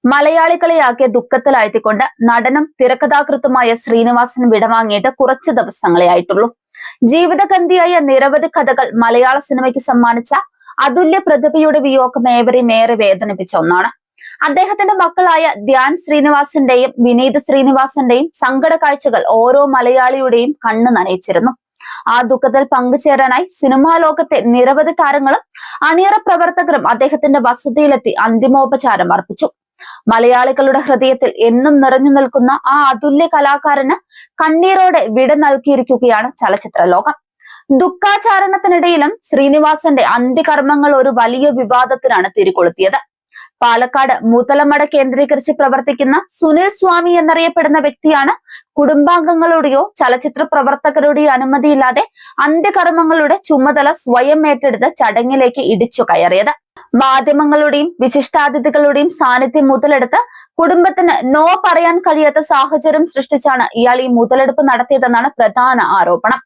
മലയാളികളെയാകെ ദുഃഖത്തിലാഴ്ത്തിക്കൊണ്ട് നടനും തിരക്കഥാകൃത്തുമായ ശ്രീനിവാസൻ വിടവാങ്ങിയിട്ട് കുറച്ച് ദിവസങ്ങളെ ആയിട്ടുള്ളൂ. ജീവിതഗന്ധിയായ നിരവധി കഥകൾ മലയാള സിനിമയ്ക്ക് സമ്മാനിച്ച അതുല്യ പ്രതിഭയുടെ വിയോഗം ഏവരെയും ഏറെ വേദനിപ്പിച്ച ഒന്നാണ്. അദ്ദേഹത്തിന്റെ മക്കളായ ധ്യാൻ ശ്രീനിവാസന്റെയും വിനീത് ശ്രീനിവാസന്റെയും സങ്കട കാഴ്ചകൾ ഓരോ മലയാളിയുടെയും കണ്ണ് നനയിച്ചിരുന്നു. ആ ദുഃഖത്തിൽ പങ്കുചേരാനായി സിനിമാ ലോകത്തെ നിരവധി താരങ്ങളും അണിയറ പ്രവർത്തകരും അദ്ദേഹത്തിന്റെ വസതിയിലെത്തി അന്തിമോപചാരം അർപ്പിച്ചു. മലയാളികളുടെ ഹൃദയത്തിൽ എന്നും നിറഞ്ഞു നിൽക്കുന്ന ആ അതുല്യ കലാകാരന് കണ്ണീരോടെ വിട നൽകിയിരിക്കുകയാണ് ചലച്ചിത്ര ലോകം. ദുഃഖാചാരണത്തിനിടയിലും ശ്രീനിവാസന്റെ അന്ത്യകർമ്മങ്ങൾ ഒരു വലിയ വിവാദത്തിനാണ് തിരികൊളുത്തിയത്. പാലക്കാട് മുതലമട കേന്ദ്രീകരിച്ച് പ്രവർത്തിക്കുന്ന സുനിൽ സ്വാമി എന്നറിയപ്പെടുന്ന വ്യക്തിയാണ് കുടുംബാംഗങ്ങളുടെയോ ചലച്ചിത്ര പ്രവർത്തകരുടെയോ അനുമതിയില്ലാതെ അന്ത്യകർമ്മങ്ങളുടെ ചുമതല സ്വയം ഏറ്റെടുത്ത് ചടങ്ങിലേക്ക് ഇടിച്ചു കയറിയത്. മാധ്യമങ്ങളുടെയും വിശിഷ്ടാതിഥികളുടെയും സാന്നിധ്യം മുതലെടുത്ത് കുടുംബത്തിന് നോ പറയാൻ കഴിയാത്ത സാഹചര്യം സൃഷ്ടിച്ചാണ് ഇയാൾ ഈ മുതലെടുപ്പ് നടത്തിയതെന്നാണ് പ്രധാന ആരോപണം.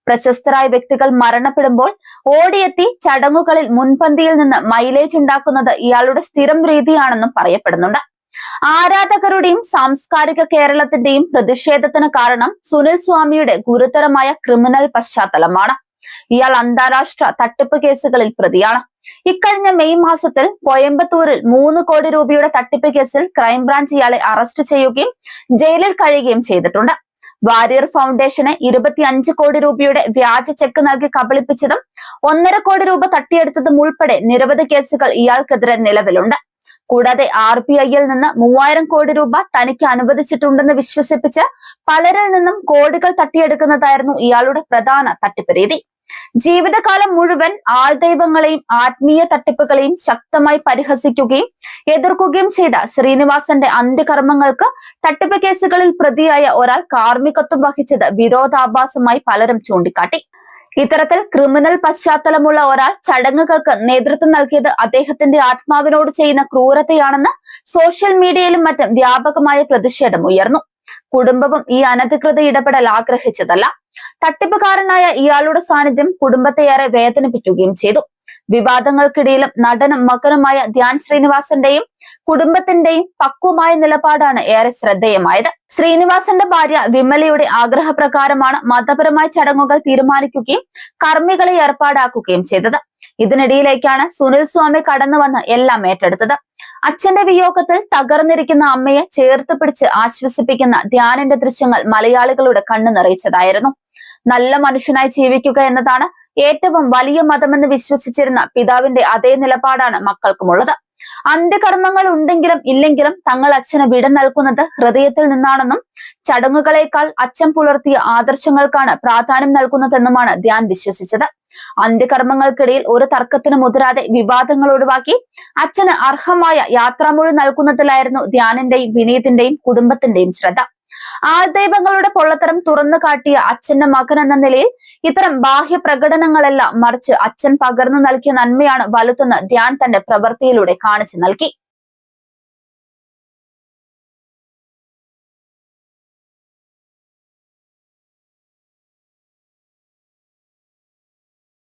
പ്രശസ്തരായ വ്യക്തികൾ മരണപ്പെടുമ്പോൾ ഓടിയെത്തി ചടങ്ങുകളിൽ മുൻപന്തിയിൽ നിന്ന് മൈലേജ് ഉണ്ടാക്കുന്നത് ഇയാളുടെ സ്ഥിരം രീതിയാണെന്നും പറയപ്പെടുന്നുണ്ട്. ആരാധകരുടെയും സാംസ്കാരിക കേരളത്തിന്റെയും പ്രതിഷേധത്തിന് കാരണം സുനിൽ സ്വാമിയുടെ ഗുരുതരമായ ക്രിമിനൽ പശ്ചാത്തലമാണ്. ഇയാൾ അന്താരാഷ്ട്ര തട്ടിപ്പ് കേസുകളിൽ പ്രതിയാണ്. ഇക്കഴിഞ്ഞ മെയ് മാസത്തിൽ കോയമ്പത്തൂരിൽ 3 കോടി രൂപയുടെ തട്ടിപ്പ് കേസിൽ ക്രൈംബ്രാഞ്ച് ഇയാളെ അറസ്റ്റ് ചെയ്യുകയും ജയിലിൽ കഴിയുകയും ചെയ്തിട്ടുണ്ട്. വാരിയർ ഫൗണ്ടേഷന് 25 കോടി രൂപയുടെ വ്യാജ ചെക്ക് നൽകി കബളിപ്പിച്ചതും 1.5 കോടി രൂപ തട്ടിയെടുത്തതും ഉൾപ്പെടെ നിരവധി കേസുകൾ ഇയാൾക്കെതിരെ നിലവിലുണ്ട്. കൂടാതെ RBIയിൽ നിന്ന് 3000 കോടി രൂപ തനിക്ക് അനുവദിച്ചിട്ടുണ്ടെന്ന് വിശ്വസിപ്പിച്ച് പലരിൽ നിന്നും കോടികൾ തട്ടിയെടുക്കുന്നതായിരുന്നു ഇയാളുടെ പ്രധാന തട്ടിപ്പ് രീതി. ജീവിതകാലം മുഴുവൻ ആൾദൈവങ്ങളെയും ആത്മീയ തട്ടിപ്പുകളെയും ശക്തമായി പരിഹസിക്കുകയും എതിർക്കുകയും ചെയ്ത ശ്രീനിവാസന്റെ അന്ത്യകർമ്മങ്ങൾക്ക് തട്ടിപ്പ് കേസുകളിൽ പ്രതിയായ ഒരാൾ കാർമ്മികത്വം വഹിച്ചത് വിരോധാഭാസമായി പലരും ചൂണ്ടിക്കാട്ടി. ഇത്തരത്തിൽ ക്രിമിനൽ പശ്ചാത്തലമുള്ള ഒരാൾ ചടങ്ങുകൾക്ക് നേതൃത്വം നൽകിയത് അദ്ദേഹത്തിന്റെ ആത്മാവിനോട് ചെയ്യുന്ന ക്രൂരതയാണെന്ന് സോഷ്യൽ മീഡിയയിലും മറ്റും വ്യാപകമായ പ്രതിഷേധം ഉയർന്നു. കുടുംബവും ഈ അനധികൃത ഇടപെടൽ ആഗ്രഹിച്ചതല്ല. തട്ടിപ്പുകാരനായ ഇയാളുടെ സാന്നിധ്യം കുടുംബത്തെ ഏറെ വേദനിപ്പിക്കുകയും ചെയ്തു. വിവാദങ്ങൾക്കിടയിലും നടനും മകനുമായ ധ്യാൻ ശ്രീനിവാസന്റെയും കുടുംബത്തിന്റെയും പക്വമായ നിലപാടാണ് ഏറെ ശ്രദ്ധേയമായത്. ശ്രീനിവാസന്റെ ഭാര്യ വിമലയുടെ ആഗ്രഹപ്രകാരമാണ് മതപരമായ ചടങ്ങുകൾ തീരുമാനിക്കുകയും കർമ്മികളെ ഏർപ്പാടാക്കുകയും ചെയ്തത്. ഇതിനിടയിലേക്കാണ് സുനിൽ സ്വാമി കടന്നുവന്ന് എല്ലാം ഏറ്റെടുത്തത്. അച്ഛന്റെ വിയോഗത്തിൽ തകർന്നിരിക്കുന്ന അമ്മയെ ചേർത്ത് പിടിച്ച് ആശ്വസിപ്പിക്കുന്ന ധ്യാനിന്റെ ദൃശ്യങ്ങൾ മലയാളികളുടെ കണ്ണു നിറയിച്ചതായിരുന്നു. നല്ല മനുഷ്യനായി ജീവിക്കുക എന്നതാണ് ഏറ്റവും വലിയ മതമെന്ന് വിശ്വസിച്ചിരുന്ന പിതാവിന്റെ അതേ നിലപാടാണ് മക്കൾക്കുമുള്ളത്. അന്ത്യകർമ്മങ്ങൾ ഉണ്ടെങ്കിലും ഇല്ലെങ്കിലും തങ്ങൾ അച്ഛന് വിട നൽകുന്നത് ഹൃദയത്തിൽ നിന്നാണെന്നും ചടങ്ങുകളേക്കാൾ അച്ഛൻ പുലർത്തിയ ആദർശങ്ങൾക്കാണ് പ്രാധാന്യം നൽകുന്നതെന്നുമാണ് ധ്യാൻ വിശ്വസിച്ചത്. അന്ത്യകർമ്മങ്ങൾക്കിടയിൽ ഒരു തർക്കത്തിന് മുതിരാതെ വിവാദങ്ങൾ ഒഴിവാക്കി അച്ഛന് അർഹമായ യാത്രാമൊഴി നൽകുന്നതിലായിരുന്നു ധ്യാനിന്റെയും വിനീതിന്റെയും കുടുംബത്തിന്റെയും ശ്രദ്ധ. ആൾദൈവങ്ങളുടെ പൊള്ളത്തരം തുറന്നു കാട്ടിയ അച്ഛന്റെ മകൻ എന്ന നിലയിൽ ഇത്തരം ബാഹ്യ പ്രകടനങ്ങളല്ല, മറിച്ച് അച്ഛൻ പകർന്നു നൽകിയ നന്മയാണ് വലുതെന്ന് ധ്യാൻ തന്റെ പ്രവൃത്തിയിലൂടെ കാണിച്ചു നൽകി.